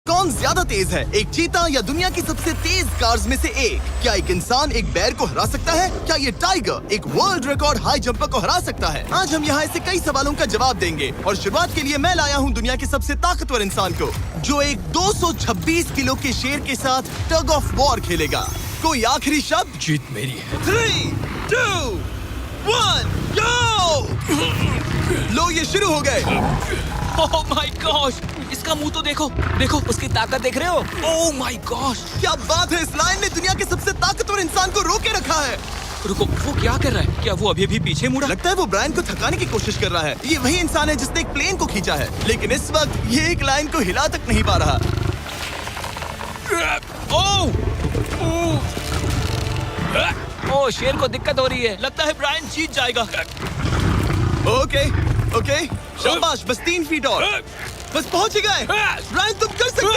कौन ज्यादा तेज है, एक चीता या दुनिया की सबसे तेज कार्स में से एक? क्या एक इंसान एक बैर को हरा सकता है? क्या ये टाइगर एक वर्ल्ड रिकॉर्ड हाई जंपर को हरा सकता है? आज हम यहाँ ऐसे कई सवालों का जवाब देंगे और शुरुआत के लिए मैं लाया हूँ दुनिया के सबसे ताकतवर इंसान को, जो एक 226 किलो के शेर के साथ टग ऑफ वॉर खेलेगा। कोई आखिरी शब्द? जीत मेरी है। 3, 2, 1, go! लो ये शुरू हो गए। ओह माय गॉश, इसका मुंह तो देखो, देखो उसकी ताकत देख रहे हो? ओह माय गॉश, क्या बात है, इस लाइन ने दुनिया के सबसे ताकतवर इंसान को रोके रखा है। रुको, वो क्या कर रहा है? क्या वो अभी भी पीछे मुड़ा? लगता है वो ब्रायन को थकाने की कोशिश कर रहा है। ये वही इंसान है जिसने एक प्लेन को खींचा है, लेकिन इस वक्त ये एक लाइन को हिला तक नहीं पा रहा। ओह, शेर को दिक्कत हो रही है। लगता है ब्रायन जीत जाएगा। ओके, शाबाश, बस 3 फीट और, बस पहुंच ही गए। ब्रायन तुम कर सकते हो।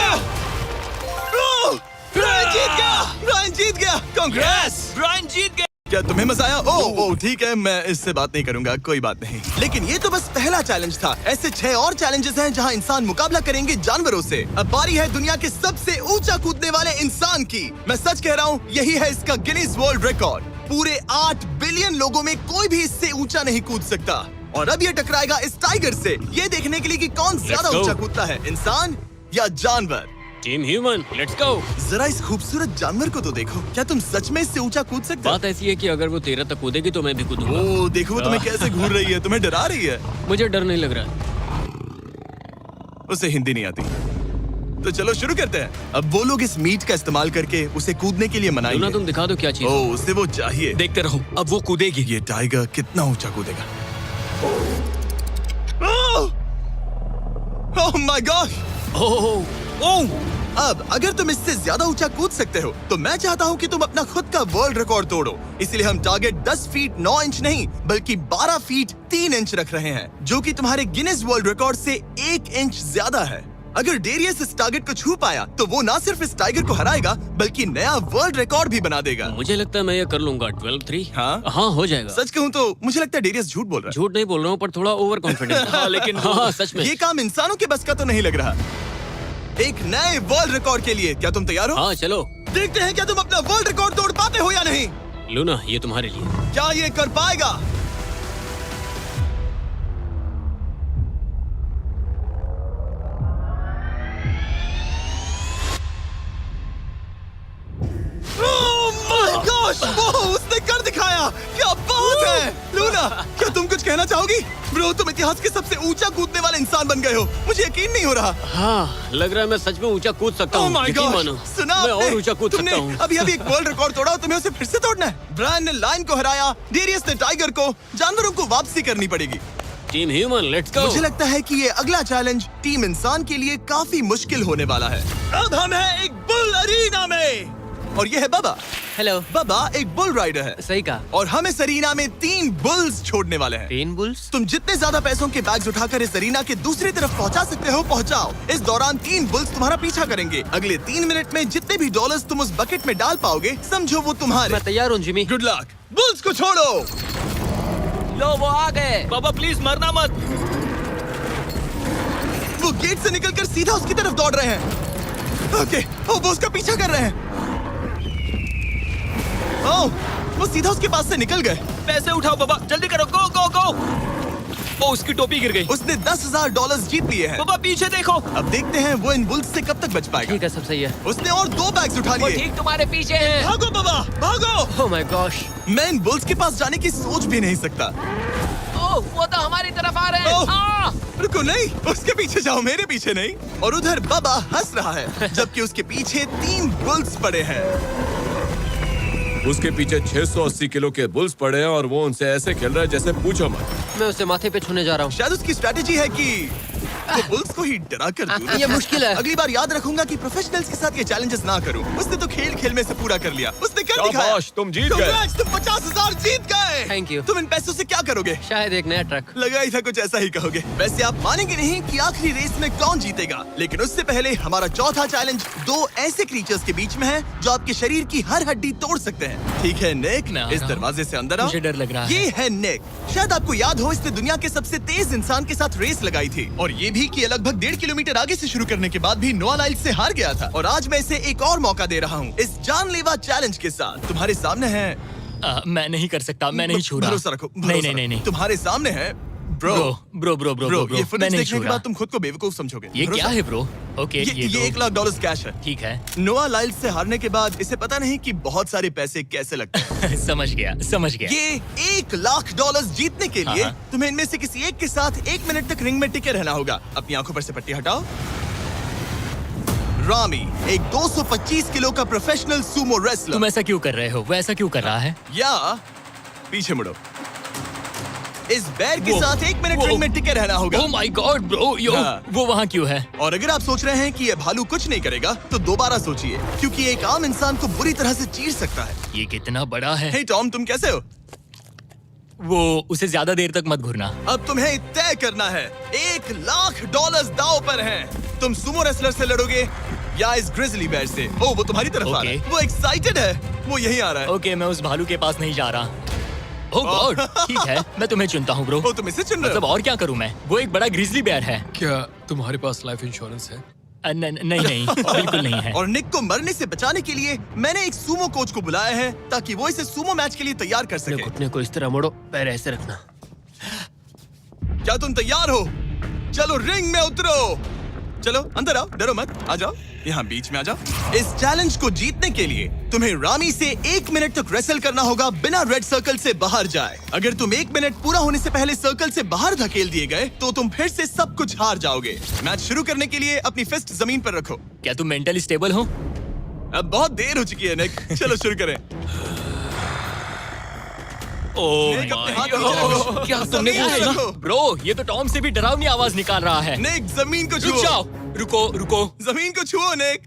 ब्रायन जीत गया, ब्रायन जीत गया। कांग्रेस, ब्रायन जीत गया। क्या तुम्हें मजा आया? ओह ठीक है, मैं इससे बात नहीं करूंगा, कोई बात नहीं। लेकिन ये तो बस पहला चैलेंज था। ऐसे 6 और चैलेंजेस हैं जहां इंसान मुकाबला करेंगे जानवरों से। अब बारी है दुनिया के सबसे ऊंचा कूदने वाले इंसान की। मैं सच कह रहा हूँ, यही है इसका गिनीज वर्ल्ड रिकॉर्ड। पूरे 8 बिलियन लोगों में कोई भी इससे ऊंचा नहीं कूद सकता। और अब ये टकराएगा इस टाइगर से, ये देखने के लिए कि कौन ज्यादा ऊंचा कूदता है, इंसान या जानवर। Team human, let's go. जरा इस खूबसूरत जानवर को तो देखो। क्या तुम सच में इससे ऊंचा कूद सकते हो? बात ऐसी है कि अगर वो 13 तक कूदेगी तो मैं भी कूदूंगा। ओह देखो, वो तुम्हें कैसे घूर रही है, तुम्हें डरा रही है। मुझे डर नहीं लग रहा। उसे हिंदी नहीं आती, तो चलो शुरू करते हैं। अब वो लोग इस मीट का इस्तेमाल करके उसे कूदने के लिए मनाएंगे। तुम दिखा दो क्या चीज। ओह, उसे वो चाहिए। देखते रहो, अब वो कूदेगी। ये टाइगर कितना ऊंचा कूदेगा। Oh my God. ओह, अब अगर तुम इससे ज्यादा ऊंचा कूद सकते हो तो मैं चाहता हूँ कि तुम अपना खुद का वर्ल्ड रिकॉर्ड तोड़ो। इसलिए हम टारगेट 10 फीट 9 इंच नहीं बल्कि 12 फीट 3 इंच रख रहे हैं, जो कि तुम्हारे गिनीज वर्ल्ड रिकॉर्ड से 1 इंच ज्यादा है। अगर डेरियस इस टारगेट को छू पाया तो वो ना सिर्फ इस टाइगर को हराएगा बल्कि नया वर्ल्ड रिकॉर्ड भी बना देगा। मुझे लगता है मैं ये कर लूंगा। 12-3। हाँ हो जाएगा। सच कहूँ तो मुझे लगता है डेरियस झूठ बोल रहा है। झूठ नहीं बोल रहा हूँ, पर थोड़ा ओवर कॉन्फिडेंट। लेकिन हाँ, सच में ये काम इंसानों के बस का तो नहीं लग रहा। एक नए वर्ल्ड रिकॉर्ड के लिए क्या तुम तैयार हो? हाँ चलो देखते हैं क्या तुम अपना वर्ल्ड रिकॉर्ड तोड़ पाते हो या नहीं। लूना, ये तुम्हारे लिए। क्या ये कर पाएगा? वो उसने कर दिखाया। क्या बात है लूना, क्या तुम कुछ कहना चाहोगी? ब्रो, तुम इतिहास के सबसे ऊंचा कूदने वाले इंसान बन गए हो। मुझे यकीन नहीं हो रहा। हाँ, लग रहा है मैं सच में ऊंचा कूद सकता हूँ। सुना, मैं और ऊंचा कूद सकता हूँ। अभी एक वर्ल्ड रिकॉर्ड तोड़ा, तुम्हें उसे फिर से तोड़ना है। ब्रायन ने लाइन को हराया, डेरियस ने टाइगर को। जानवरों को वापसी करनी पड़ेगी। Team human, let's go. मुझे लगता है कि ये अगला चैलेंज टीम इंसान के लिए काफी मुश्किल होने वाला है। अब हम हैं एक बुल अरीना में और ये है बाबा। हेलो। बाबा एक बुल राइडर है। सही कहा। और हम इस अरीना में 3 बुल्स छोड़ने वाले हैं। 3 बुल्स? तुम जितने ज्यादा पैसों के बैग्स उठाकर इस अरीना के दूसरी तरफ पहुंचा सकते हो पहुंचाओ। इस दौरान 3 बुल्स तुम्हारा पीछा करेंगे। अगले 3 मिनट में जितने भी डॉलर्स तुम उस बकेट में डाल पाओगे समझो वो तुम्हारे। मैं तैयार हूँ जिमी। Good luck. बुल्स को छोड़ो। लो, वो आ गए। बाबा प्लीज मरना मत। वो गेट से निकलकर सीधा उसकी तरफ दौड़ रहे हैं। ओके, वो उसका पीछा कर रहे हैं। ओह, वो सीधा उसके पास से निकल गए। पैसे उठाओ बाबा, जल्दी करो, गो गो गो। ओ, उसकी टोपी गिर गई। उसने $10,000 जीत लिए हैं। बाबा पीछे देखो। अब देखते हैं वो इन बुल्स से कब तक बच पाएगा। ठीक है, सब सही है। उसने और 2 बैग्स उठा वो लिए। ठीक तुम्हारे पीछे है। भागो बाबा, भागो। Oh my gosh. मैं इन बुल्स के पास जाने की सोच भी नहीं सकता। ओह, वो तो हमारी तरफ आ रहे ओह, हैं। रुको, नहीं, उसके पीछे जाओ, मेरे पीछे नहीं। और उधर बाबा हंस रहा है जबकि उसके पीछे 3 बुल्स पड़े हैं। उसके पीछे 680 किलो के बुल्स पड़े हैं और वो उनसे ऐसे खेल रहा है जैसे पूछो मत। मैं उसे माथे पे छूने जा रहा हूँ। शायद उसकी स्ट्रेटेजी है कि वो बुल्स को ही डरा कर दूर। ये मुश्किल है। अगली बार याद रखूंगा कि प्रोफेशनल्स के साथ ये चैलेंजेस ना करूं। उसने तो खेल खेल में से पूरा कर लिया। उसने कर दिखाया। शाबाश, तुम जीत गए। Congrats, तुम 50,000 जीत गए। Thank you। तुम इन पैसों से क्या करोगे? शायद एक नया ट्रक। लगा ही था कुछ ऐसा ही कहोगे। वैसे आप मानेंगे नहीं कि आखिरी रेस में कौन जीतेगा, लेकिन उससे पहले हमारा चौथा चैलेंज 2 ऐसे क्रीचर्स के बीच में है जो आपके शरीर की हर हड्डी तोड़ सकते हैं। ठीक है निक, इस दरवाजे से अंदर आओ। मुझे डर लग रहा है। ये है निक। शायद आपको याद हो, इसने दुनिया के सबसे तेज इंसान के साथ रेस लगाई थी और ये भी कि ये लगभग 1.5 किलोमीटर आगे से शुरू करने के बाद भी नोआ लाइल्स से हार गया था। और आज मैं इसे एक और मौका दे रहा हूँ इस जानलेवा चैलेंज के साथ। तुम्हारे सामने है मैं नहीं कर सकता, मैं नहीं छू रहा। भरोसा रखो, नहीं भरोसा नहीं नहीं रखो। नहीं। तुम्हारे सामने है bro. Bro bro bro bro ये मैं फुटेज नहीं देखने छू के रहा। बाद तुम खुद को बेवकूफ समझोगे। ये भरोसा क्या है ब्रो? ओके ये तो $1 लाख कैश है। ठीक है। नोआ लाइल्स से हारने के बाद इसे पता नहीं कि बहुत सारे पैसे कैसे लगते हैं। समझ गया समझ गया। ये $1 लाख जीतने के लिए हाँ। तुम्हें इनमें से किसी एक के साथ 1 मिनट तक रिंग में टिके रहना होगा। अपनी आंखों पर से पट्टी हटाओ। रामी एक 225 किलो का प्रोफेशनल सूमो रेसलर। तुम ऐसा क्यों कर रहे हो? वो ऐसा क्यों कर रहा है? या पीछे मुड़ो। इस बैर के वो- साथ 1 मिनट वो- रिंग में टिके रहना होगा। ओह माय गॉड ब्रो, यो हाँ। वो वहाँ क्यों है? और अगर आप सोच रहे हैं कि ये भालू कुछ नहीं करेगा तो दोबारा सोचिए, क्योंकि एक आम इंसान को बुरी तरह से चीर सकता है। ये कितना बड़ा है। हे टॉम, तुम कैसे हो? वो उसे ज्यादा देर तक मत घूरना। अब तुम्हें तय करना है। $1 लाख दांव पर हैं। तुम सुमो रेसलर से लड़ोगे या इस ग्रिजली बेयर से? ओ, वो तुम्हारी तरफ आ रहा है। Okay. वो एक्साइटेड है। वो यहीं आ रहा है। ओके, मैं उस भालू के पास नहीं जा रहा। ओह गॉड, ठीक है, मैं तुम्हें चुनता हूँ ब्रो। ओ, तुम इसे चुन रहे मतलब हो? और क्या करूँ मैं? वो एक बड़ा ग्रिजली बेयर है। क्या तुम्हारे पास लाइफ इंश्योरेंस है? नहीं बिल्कुल नहीं है। और निक को मरने से बचाने के लिए मैंने एक सूमो कोच को बुलाया है ताकि वो इसे सूमो मैच के लिए तैयार कर अपने सके। घुटने को इस तरह मोड़ो, पैर ऐसे रखना। क्या तुम तैयार हो? चलो रिंग में उतरो। चलो अंदर आओ, डरो मत, आ जाओ, यहाँ बीच में आ जाओ। इस चैलेंज को जीतने के लिए तुम्हें रामी से 1 मिनट तक रेसल करना होगा बिना रेड सर्कल से बाहर जाए। अगर तुम 1 मिनट पूरा होने से पहले सर्कल से बाहर धकेल दिए गए तो तुम फिर से सब कुछ हार जाओगे। मैच शुरू करने के लिए अपनी फिस्ट जमीन पर रखो। क्या तुम मेंटली स्टेबल हो? अब बहुत देर हो चुकी है निक, चलो शुरू करें। ओह निक, अपने हाथ माय नीचे रखो। गॉड, क्या तुमने जमीन वो पे सुना? रखो। ब्रो, ये तो टॉम से भी डरावनी आवाज निकाल रहा है। निक, जमीन को रुक छुओ। जाओ, रुको। जमीन को छुओ निक।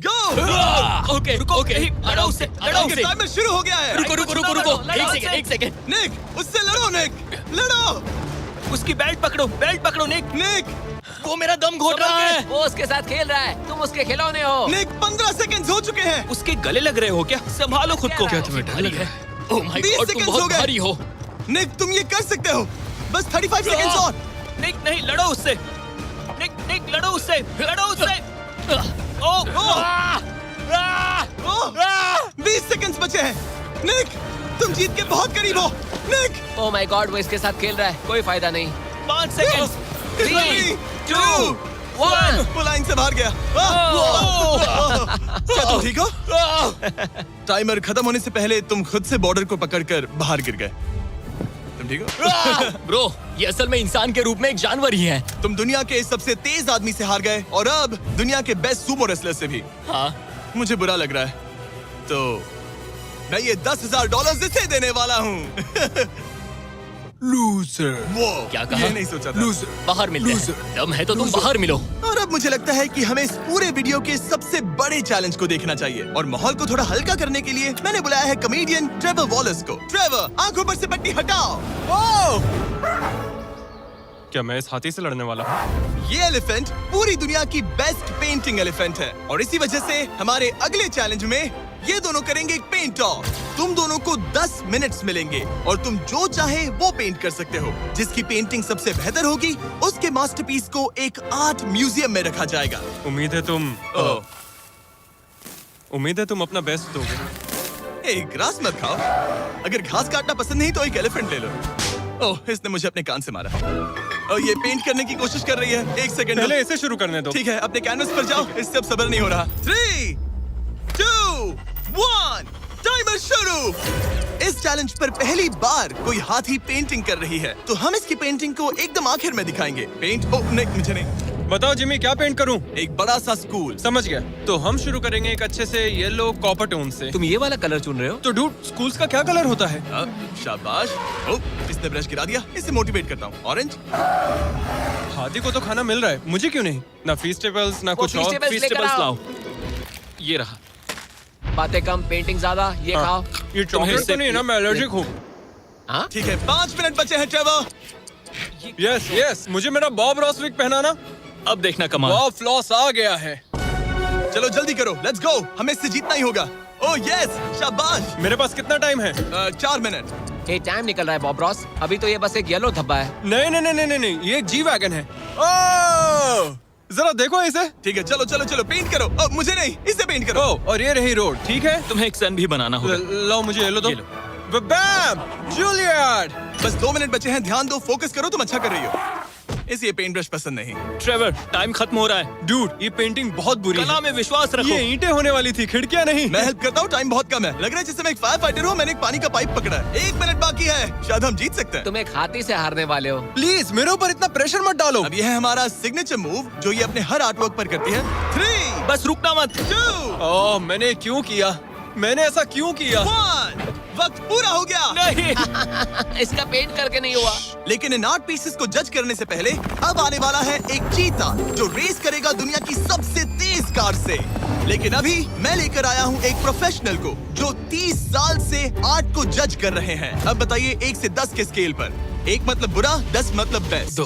गो। ओके, लड़ो उससे, टाइमर शुरू हो गया है। रुको, एक सेकंड। निक, उससे लड़ो निक, लड़ो। उसकी बेल्ट पकड़ो निक। निक, वो मेरा दम घोट रहा है। वो उसके साथ खेल रहा है, तुम उसके खिलौने हो। निक 15 सेकंड्स हो चुके हैं। उसके गले लग रहे हो क्या? संभालो खुद को। क्या तुम्हें डर लग रहा है? ओह माय 20 गॉड, तुम seconds बहुत हो गए। भारी हो। निक, तुम ये कर सकते हो। बस 35 सेकंड्स और। निक नहीं, लड़ो उससे। निक लड़ो उससे। ओह, ओह, 20 सेकंड्स बचे हैं। निक, तुम जीत के बहुत करीब हो। निक, ओह माय गॉड, वो इसके साथ खेल रहा है, कोई फायदा नहीं। 5 सेकंड। 3, 2, 1। वो लाइन से बाहर गया। क्या तुम ठीक हो? टाइमर खत्म होने से पहले तुम खुद से बॉर्डर को पकड़कर बाहर गिर गए। तुम ठीक हो? ब्रो, ये असल में इंसान के रूप में एक जानवर ही है। तुम दुनिया के सबसे तेज आदमी से हार गए और अब दुनिया के बेस्ट सूमो रेसलर से भी। हाँ, मुझे बुरा लग रहा है, तो मैं ये $10,000 इसे देने वाला हूँ। लूजर। वो क्या कहा? ये नहीं सोचा था। लूजर। बाहर मिलते हैं। Loser. दम है तो तुम बाहर मिलो। और अब मुझे लगता है कि हमें इस पूरे वीडियो के सबसे बड़े चैलेंज को देखना चाहिए और माहौल को थोड़ा हल्का करने के लिए मैंने बुलाया है कॉमेडियन ट्रेवर वॉलस को। ट्रेवर, आंखों पर से पट्टी हटाओ। क्या मैं इस हाथी से लड़ने वाला हूँ? ये एलिफेंट पूरी दुनिया की बेस्ट पेंटिंग एलिफेंट है और इसी वजह से हमारे अगले चैलेंज में ये दोनों करेंगे एक पेंट ऑफ। तुम दोनों को 10 मिनट्स मिलेंगे और तुम जो चाहे वो पेंट कर सकते हो। जिसकी पेंटिंग सबसे बेहतर होगी उसके मास्टरपीस को एक आर्ट म्यूजियम में रखा जाएगा। उम्मीद है तुम अपना बेस्ट दोगे। ग्रास मत खाओ। अगर घास काटना पसंद नहीं तो एक एलिफेंट ले लो। ओह, इसने मुझे अपने कान से मारा। और ये पेंट करने की कोशिश कर रही है। 1 सेकंड। पहले इसे शुरू करने दो। ठीक है, अपने कैनवस पर जाओ। इससे अब सब्र नहीं हो रहा। 3, 2, 1, टाइमर शुरू। इस चैलेंज पर पहली बार कोई हाथी पेंटिंग कर रही है, तो हम इसकी पेंटिंग को एकदम आखिर में दिखाएंगे। पेंट, ओह नहीं, मुझे नहीं। बताओ जिमी, क्या पेंट करूं? एक बड़ा सा स्कूल। समझ गया। तो हम शुरू करेंगे एक अच्छे से येलो कॉपर टोन से। तुम ये वाला कलर चुन रहे हो? तो डूड, स्कूल्स का क्या कलर होता है? शाबाश। ओह, इसने ब्रश गिरा दिया। इसे मोटिवेट करता हूँ। ऑरेंज। हाथी को तो खाना मिल रहा है, मुझे क्यों नहीं? ना फीस्टेबल्स ना कुछ और। Feastables लेकर आओ। लाओ। ये रहा। बातें कम, पेंटिंग ज्यादा। ये हाँ। खाओ। ये चॉकलेट तो नहीं है ना? मैं एलर्जिक हूँ। हाँ? ठीक है, 5 मिनट बचे हैं ट्रेवर। यस, मुझे मेरा बॉब रॉस विग पहनाना। अब देखना कमाल। वाह, फ्लॉस आ गया है। चलो जल्दी करो, लेट्स गो। हमें इससे जीतना ही होगा। ओह यस, शाबाश। मेरे पास कितना टाइम है? 4 मिनट। ये टाइम निकल रहा है बॉब रॉस। अभी तो ये बस एक येलो धब्बा है। नहीं नहीं नहीं नहीं नहीं, ये जी वैगन है। ओह, जरा देखो इसे। ठीक है, चलो चलो चलो, पेंट करो। मुझे नहीं, इसे पेंट करो। ओह, और ये रही रोड, ठीक है। तुम्हें एक सन भी बनाना होगा। लो मुझे येलो दो। ये लो। बैम, जूलियट। बस 2 मिनट बचे हैं, ध्यान दो, फोकस करो, तुम अच्छा कर रही हो। इसे ये पेंट ब्रश पसंद नहीं। ट्रेवर, टाइम खत्म हो रहा है। डूड, ये पेंटिंग बहुत बुरी कला है। में विश्वास रखो। ये ईंटें होने वाली थी, खिड़कियां नहीं। मैं हेल्प करता हूँ, टाइम बहुत कम है। लग रहा है जैसे मैं एक फायर फाइटर हूँ, मैंने एक पानी का पाइप पकड़ा है। 1 मिनट बाकी है, शायद हम जीत सकते हैं। तुम एक हाथी से हारने वाले हो। प्लीज मेरे ऊपर इतना प्रेशर मत डालो। अब ये है हमारा सिग्नेचर मूव, जो ये अपने हर आर्टवर्क पर करती है। 3, बस रुकना मत। 2, ओह, मैंने क्यों किया? मैंने ऐसा क्यों किया? 1, वक्त पूरा हो गया। नहीं। इसका पेंट करके नहीं हुआ। लेकिन इन आर्ट पीसेस को जज करने से पहले अब आने वाला है एक चीता जो रेस करेगा दुनिया की सबसे तेज कार से। लेकिन अभी मैं लेकर आया हूँ एक प्रोफेशनल को जो 30 साल से आर्ट को जज कर रहे हैं। अब बताइए 1 से 10 के स्केल पर। 1 मतलब बुरा, 10 मतलब बेस्ट।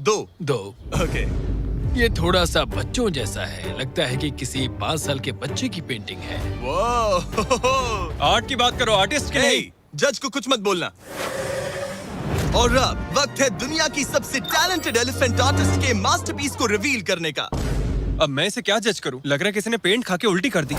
2 2। ओके, ये थोड़ा सा बच्चों जैसा है। लगता है कि किसी 5 साल के बच्चे की पेंटिंग है। वो आर्ट की बात करो, आर्टिस्ट की नहीं। जज को कुछ मत बोलना। और अब वक्त है दुनिया की सबसे टैलेंटेड एलिफेंट आर्टिस्ट के मास्टरपीस को रिवील करने का। अब मैं इसे क्या जज करूं? लग रहा है किसी ने पेंट खा के उल्टी कर दी।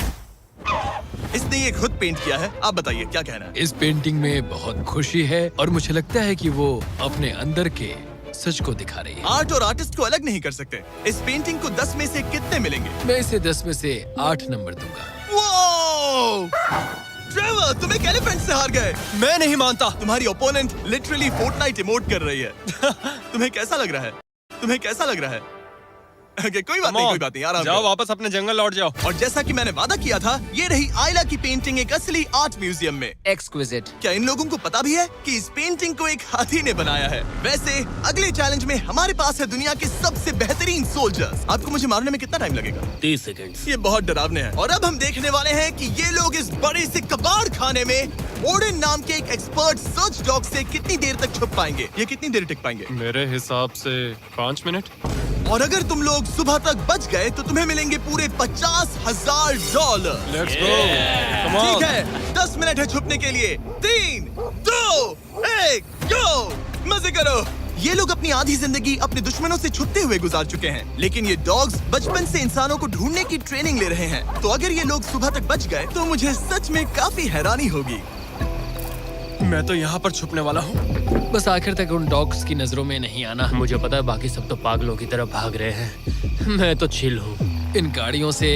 इसने ये खुद पेंट किया है। आप बताइए क्या कहना है? इस पेंटिंग में बहुत खुशी है और मुझे लगता है कि वो अपने अंदर के सच को दिखा रही है। आर्ट और आर्टिस्ट को अलग नहीं कर सकते। इस पेंटिंग को 10 में से कितने मिलेंगे? मैं इसे 10 में से 8 नंबर दूंगा। वो ट्रेवर, तुम एक एलिफेंट से हार गए। मैं नहीं मानता। तुम्हारी ओपोनेंट लिटरली फोर्टनाइट इमोट कर रही है। तुम्हें कैसा लग रहा है? तुम्हें कैसा लग रहा है? Okay, कोई बात नहीं, कोई बात नहीं, आराम जाओ, करो। वापस अपने जंगल लौट जाओ। और जैसा कि मैंने वादा किया था, ये रही आयला की पेंटिंग एक असली आर्ट म्यूजियम में। एक्सक्विजिट। क्या इन लोगों को पता भी है कि इस पेंटिंग को एक हाथी ने बनाया है? वैसे अगले चैलेंज में हमारे पास है दुनिया के सबसे बेहतरीन सोल्जर्स। आपको मुझे मारने में कितना टाइम लगेगा? 30 सेकंड्स। ये बहुत डरावने हैं। और अब हम देखने वाले हैं कि ये लोग इस बड़े से कबाड़ खाने में ओडिन नाम के एक एक्सपर्ट सर्च डॉग से कितनी देर तक छुप पाएंगे। ये कितनी देर टिक पाएंगे? मेरे हिसाब से 5 मिनट। और अगर तुम लोग सुबह तक बच गए तो तुम्हें मिलेंगे पूरे $50,000। Let's go, come on. ठीक है, 10 मिनट है छुपने के लिए। 3, 2, 1, गो! मजे करो। ये लोग अपनी आधी जिंदगी अपने दुश्मनों से छुपते हुए गुजार चुके हैं, लेकिन ये डॉग्स बचपन से इंसानों को ढूंढने की ट्रेनिंग ले रहे हैं। तो अगर ये लोग सुबह तक बच गए तो मुझे सच में काफी हैरानी होगी। मैं तो यहाँ पर छुपने वाला हूँ। बस आखिर तक उन डॉग्स की नजरों में नहीं आना। मुझे पता है बाकी सब तो पागलों की तरफ भाग रहे हैं। मैं तो चिल हूँ। इन गाड़ियों से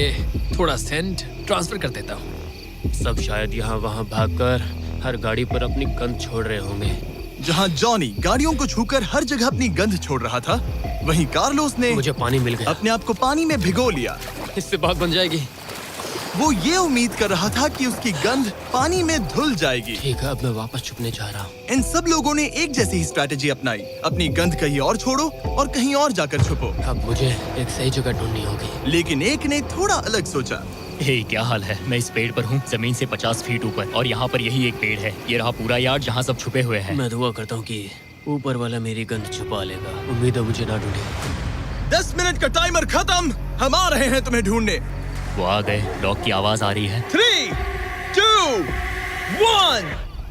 थोड़ा सेंट ट्रांसफर कर देता हूँ। सब शायद यहाँ वहाँ भागकर हर गाड़ी पर अपनी गंध छोड़ रहे होंगे। जहाँ जॉनी गाड़ियों को छूकर हर जगह अपनी गंध छोड़ रहा था, वहीं कार्लोस ने मुझे पानी मिल गया। अपने आप को पानी में भिगो लिया। इससे बात बन जाएगी। वो ये उम्मीद कर रहा था कि उसकी गंध पानी में धुल जाएगी। ठीक है, अब मैं वापस छुपने जा रहा हूँ। इन सब लोगों ने एक जैसी ही स्ट्रैटेजी अपनाई। अपनी गंध कहीं और छोड़ो और कहीं और जाकर छुपो। अब मुझे एक सही जगह ढूंढनी होगी। लेकिन एक ने थोड़ा अलग सोचा। हे, क्या हाल है? मैं इस पेड़ पर हूँ, जमीन से 50 फीट ऊपर, और यहाँ पर यही एक पेड़ है। ये रहा पूरा यार्ड जहाँ सब छुपे हुए हैं। मैं दुआ करता हूँ कि ऊपर वाला मेरी गंध छुपा लेगा। उम्मीद है मुझे ना ढूंढे। 10 मिनट का टाइमर खत्म। हम आ रहे हैं तुम्हें ढूंढने। वो आ गए। डॉग की आवाज आ रही है। 3, 2, 1,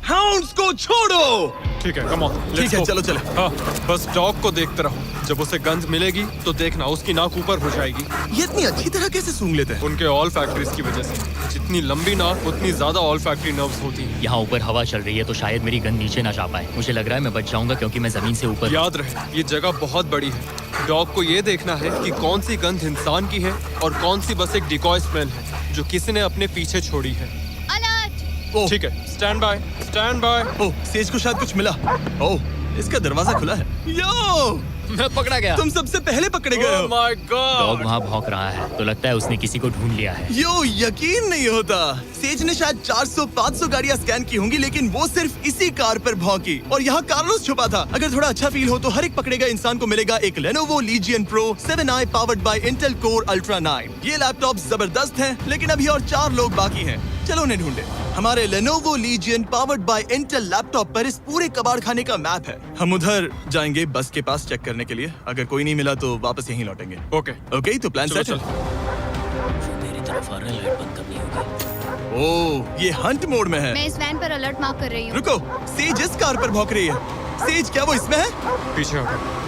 हाउंड्स को छोड़ो। ठीक है, कम ऑन। ठीक है, चलो चले। हाँ, बस डॉग को देखते रहो। जब उसे गंध मिलेगी तो देखना उसकी नाक ऊपर हो जाएगी। ये इतनी अच्छी तरह कैसे सूंघ लेते हैं? उनके ऑल फैक्ट्रीज की वजह से। जितनी लंबी नाक उतनी ज्यादा ऑल फैक्ट्री नर्व्स होती हैं। यहाँ ऊपर हवा चल रही है तो शायद मेरी गंध नीचे ना जा पाए। मुझे लग रहा है मैं बच जाऊंगा क्योंकि मैं जमीन से ऊपर। याद रहे, ये जगह बहुत बड़ी है। डॉग को ये देखना है कि कौन सी गंध इंसान की है और कौन सी बस एक डिकॉय स्मेल है जो किसी ने अपने पीछे छोड़ी है। ओह, ठीक है, stand by, stand by. Oh, says को शायद कुछ मिला। ओह, इसका दरवाजा खुला है। यो, मैं पकड़ा गया। तुम सबसे पहले पकड़े गए हो। My dog God. वहाँ भौंक रहा है तो लगता है उसने किसी को ढूंढ लिया है। यो, यकीन नहीं होता। सेज ने शायद 400-500 गाड़ियां स्कैन की होंगी, लेकिन वो सिर्फ इसी कार पर भौंकी। और यहाँ कार्लोस छुपा था। अगर थोड़ा अच्छा फील हो तो हर एक पकड़े गए इंसान को मिलेगा एक Lenovo Legion Pro 7i powered by Intel Core Ultra 9। ये लैपटॉप जबरदस्त है, लेकिन अभी और 4 लोग बाकी हैं। चलो उन्हें ढूंढे। हमारे Lenovo Legion powered by Intel laptop पर इस पूरे कबाड़ खाने का मैप है। हम उधर जाएंगे बस के पास चेक करने के लिए। अगर कोई नहीं मिला तो वापस यहीं लौटेंगे। ओके, ओके, तो प्लान चलो सेट है। चल। मेरी तरफ आ रहा है, लाइट बंद करनी होगी। ओह, ये हंट मोड में है। मैं इस वैन पर अलर्ट मार्क कर रही हूँ। रुको, सेज इस कार पर भौंक रही है। सेज, क्या वो इसमें है? पीछे हटो।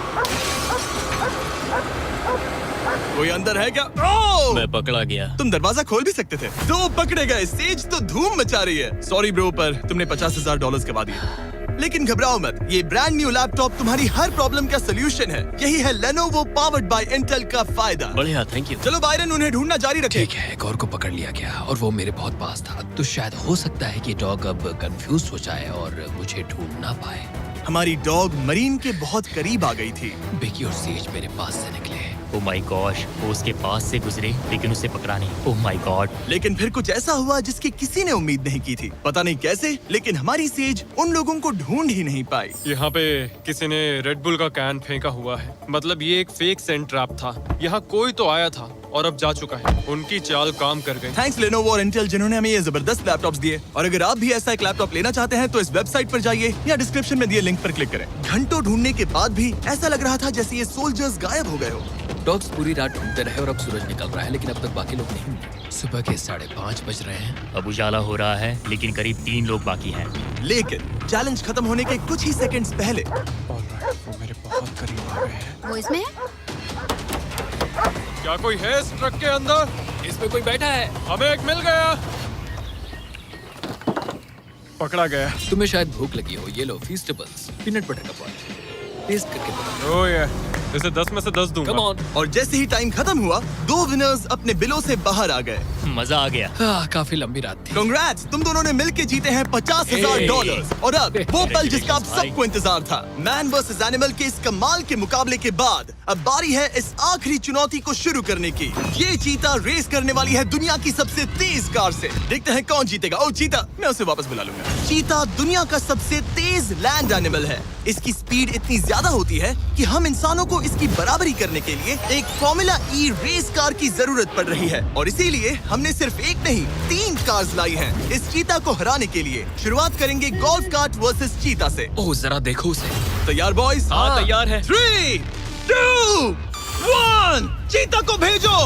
कोई अंदर है क्या? ओह! मैं पकड़ा गया। तुम दरवाजा खोल भी सकते थे। दो पकड़े गए। सेज तो धूम मचा रही है। सॉरी ब्रो, पर तुमने $50,000 गवा दिए। लेकिन घबराओ मत, ये ब्रांड न्यू लैपटॉप तुम्हारी हर प्रॉब्लम का सोल्यूशन है। यही है Lenovo पावर्ड बाय इंटेल का फायदा। बढ़िया, थैंक यू। चलो बायरन, उन्हें ढूंढना जारी रखें। ठीक है, एक और को पकड़ लिया गया और वो मेरे बहुत पास था। तो शायद हो सकता है कि डॉग अब कंफ्यूज हो जाए और मुझे ढूंढ ना पाए। हमारी डॉग मरीन के बहुत करीब आ गई थी। बेकी और सेज मेरे पास से निकले। ओह माय गॉश, वो उसके पास से गुजरे लेकिन उसे पकड़ा नहीं। Oh my God. लेकिन फिर कुछ ऐसा हुआ जिसकी किसी ने उम्मीद नहीं की थी। पता नहीं कैसे, लेकिन हमारी सेज उन लोगों को ढूंढ ही नहीं पाई। यहाँ पे किसी ने रेड बुल का कैन फेंका हुआ है। मतलब ये एक फेक सेंट ट्रैप था। यहाँ कोई तो आया था और अब जा चुका है। उनकी चाल काम कर गई। थैंक्स Lenovo और इंटेल, जिन्होंने हमें ये जबरदस्त लैपटॉप्स दिए। और अगर आप भी ऐसा एक लैपटॉप लेना चाहते हैं तो इस वेबसाइट पर जाइए या डिस्क्रिप्शन में दिए लिंक पर क्लिक करें। घंटों ढूंढने के बाद भी ऐसा लग रहा था जैसे ये सोल्जर्स गायब हो गए हो। डॉग्स पूरी रात ढूंढते रहे और अब सूरज निकल रहा है, लेकिन अब तक बाकी लोग नहीं मिले। सुबह के 5:30 बज रहे हैं। अब उजाला हो रहा है लेकिन करीब 3 लोग बाकी हैं। लेकिन चैलेंज खत्म होने के कुछ ही सेकंड्स पहले ऑलराइट, वो मेरे बहुत करीब आ गए हैं। वो इसमें है? क्या कोई है इस ट्रक के अंदर? इसमें कोई बैठा है। हमें एक मिल गया। पकड़ा गया। तुम्हें शायद भूख लगी हो। ये लो फीस्टेबल्स, पीनट बटर का पॉट। टेस्ट करके बताओ। ओह ये, इसे 10 में से 10 दूंगा। Come on. और जैसे ही टाइम खत्म हुआ, 2 विनर्स अपने बिलों से बाहर आ गए। मजा आ गया। काफी लंबी रात थी। कांग्रेट्स, तुम दोनों ने मिलके जीते हैं $50,000। और अब वो पल जिसका आप सबको इंतजार था, मैन वर्सेस एनिमल के इस कमाल के मुकाबले के बाद अब बारी है इस आखिरी चुनौती को शुरू करने की। ये चीता रेस करने वाली है दुनिया की सबसे तेज कार से। देखते हैं कौन जीतेगा। ओ चीता, मैं उसे वापस बुला लूंगा। चीता दुनिया का सबसे तेज लैंड एनिमल है। इसकी स्पीड इतनी ज्यादा होती है कि हम इंसानों को इसकी बराबरी करने के लिए एक फॉर्मूला ई रेस कार की जरूरत पड़ रही है। और इसीलिए हमने सिर्फ एक नहीं 3 कार्स लाई हैं इस चीता को हराने के लिए। शुरुआत करेंगे गोल्फ कार्ट वर्सेस चीता से। ओह, जरा देखो उसे। तैयार बॉयज? हाँ, तैयार है। 3, 2, 1, चीता को भेजो।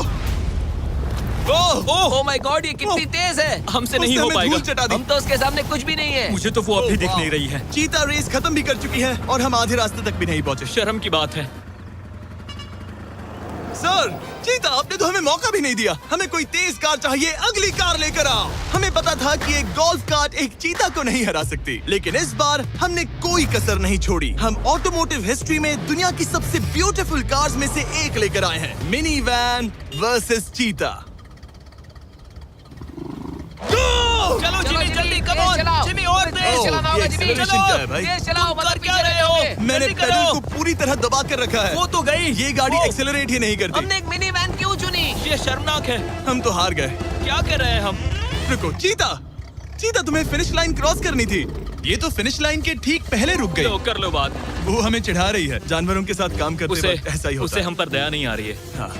ओह माय गॉड, ये कितनी तेज है। हमसे नहीं उसने हो हमें पाएगा। धूल चटा दी। हम तो उसके सामने कुछ भी नहीं है। मुझे तो वो अब भी ओह, दिख वाह। नहीं रही है। चीता रेस खत्म भी कर चुकी है और हम आधे रास्ते तक भी नहीं पहुंचे। शर्म की बात है। सर, चीता, आपने तो हमें मौका भी नहीं दिया। हमें कोई तेज कार चाहिए, अगली कार लेकर आओ। हमें पता था कि एक गोल्फ कार्ट एक चीता को नहीं हरा सकती, लेकिन इस बार हमने कोई कसर नहीं छोड़ी। हम ऑटोमोटिव हिस्ट्री में दुनिया की सबसे ब्यूटीफुल कार्स में से एक लेकर आए हैं, मिनी वैन वर्सेस चीता। चलो जिमी, जल्दी कम ऑन जिमी, और तेज ओह, चलाना होगा ये जिमी। acceleration क्या है भाई? तेज चलाओ, तुम कर मतलब क्या पीछे रहे हो? रहोगे। मैंने जल्दी पेडल करो। को पूरी तरह दबा कर रखा है। वो तो गई। ये गाड़ी ओह, एक्सेलरेट ही नहीं करती। हमने एक मिनी वैन क्यों चुनी? ये शर्मनाक है। हम तो हार गए। क्या कर रहे हैं हम? रुको, चीता, चीता, तुम्हें फिनिश लाइन क्रॉस करनी थी। ये तो फिनिश लाइन के ठीक पहले रुक गई। लो, कर लो बात। वो हमें चिढ़ा रही है। जानवरों के साथ काम करते उसे वक्त ऐसा ही होता उसे है। हम पर दया नहीं आ रही है। हाँ।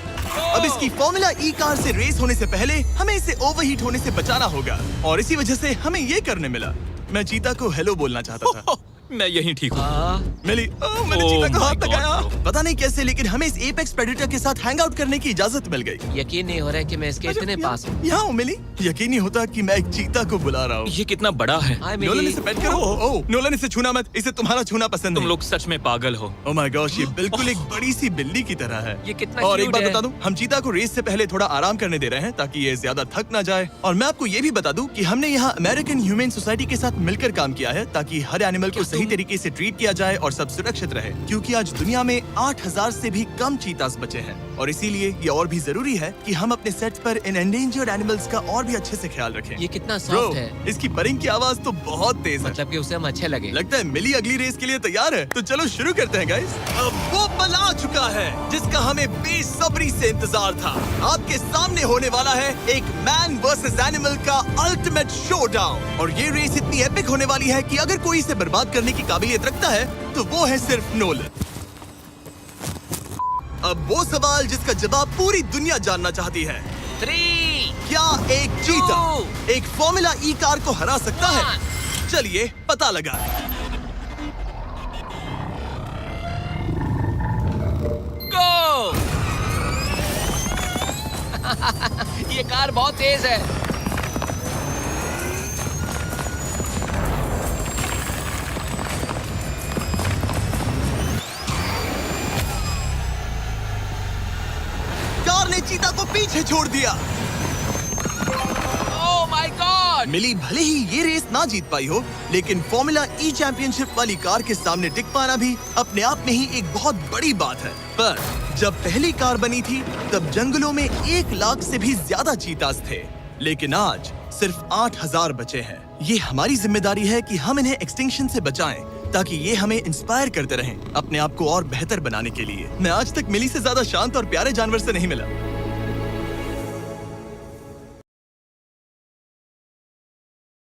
अब इसकी फॉर्मूला ई कार से रेस होने से पहले हमें इसे ओवरहीट होने से बचाना होगा, और इसी वजह से हमें ये करने मिला। मैं चीता को हेलो बोलना चाहता था। मैं यहीं ठीक हूँ। मिली। मैंने Oh चीता को my हाथ God, लगाया। bro. पता नहीं कैसे, लेकिन हमें इस एपेक्स प्रेडेटर के साथ हैंग आउट करने की इजाजत मिल गई। यकीन नहीं हो रहा है कि मैं इसके इतने पास हूँ। यहाँ हूँ मिली। यकीन नहीं होता कि मैं एक चीता को बुला रहा हूँ। ये कितना बड़ा है। हाय नोलन, मिली। इसे पेट करो। ओह, नोलन, इसे छूना मत। इसे तुम्हारा छूना पसंद तुम नहीं। लोग सच में पागल हो। ओह माय गॉश, ये बिल्कुल एक बड़ी सी बिल्ली की तरह है। ये कितना और एक cute बात है। बता दूं, हम चीता को रेस से पहले थोड़ा आराम करने दे रहे हैं ताकि ये ज्यादा थक ना जाए। और मैं आपको ये भी बता दूं कि हमने यहाँ अमेरिकन ह्यूमन सोसाइटी के साथ मिलकर काम किया है ताकि हर एनिमल को सही तरीके से ट्रीट किया जाए और सब सुरक्षित रहे, क्योंकि आज दुनिया में 8,000 से भी कम चीतास बचे हैं। और इसीलिए ये और भी जरूरी है कि हम अपने सेट पर इन एंडेंजर्ड एनिमल्स का और भी अच्छे से ख्याल रखें। ये कितना ब्रो, सॉफ्ट है। इसकी परिंग की आवाज तो बहुत तेज है। मतलब कि उसे हम अच्छे लगे। लगता है मिली अगली रेस के लिए तैयार है। तो चलो शुरू करते हैं गाइस। अब वो पल आ चुका है जिसका हमें बेसब्री से इंतजार था। आपके सामने होने वाला है एक मैन वर्सेस एनिमल का अल्टीमेट शोडाउन। और ये रेस इतनी एपिक होने वाली है कि अगर कोई इसे बर्बाद करने की काबिलियत रखता है तो वो है सिर्फ नोलन। अब वो सवाल जिसका जवाब पूरी दुनिया जानना चाहती है, 3, क्या एक चीता एक फॉर्मूला ई कार को हरा सकता है? चलिए पता लगा। गो। ये कार बहुत तेज है। चीता को पीछे छोड़ दिया। Oh my God. मिली भले ही ये रेस ना जीत पाई हो, लेकिन फॉर्मूला ई चैंपियनशिप वाली कार के सामने टिक पाना भी अपने आप में ही एक बहुत बड़ी बात है। पर जब पहली कार बनी थी तब जंगलों में 1 लाख से भी ज्यादा चीतास थे, लेकिन आज सिर्फ 8000 बचे हैं। ये हमारी जिम्मेदारी है कि हम इन्हें एक्सटिंक्शन से बचाएं, ताकि ये हमें इंस्पायर करते रहें अपने आप को और बेहतर बनाने के लिए। मैं आज तक मिली से ज्यादा शांत और प्यारे जानवर से नहीं मिला।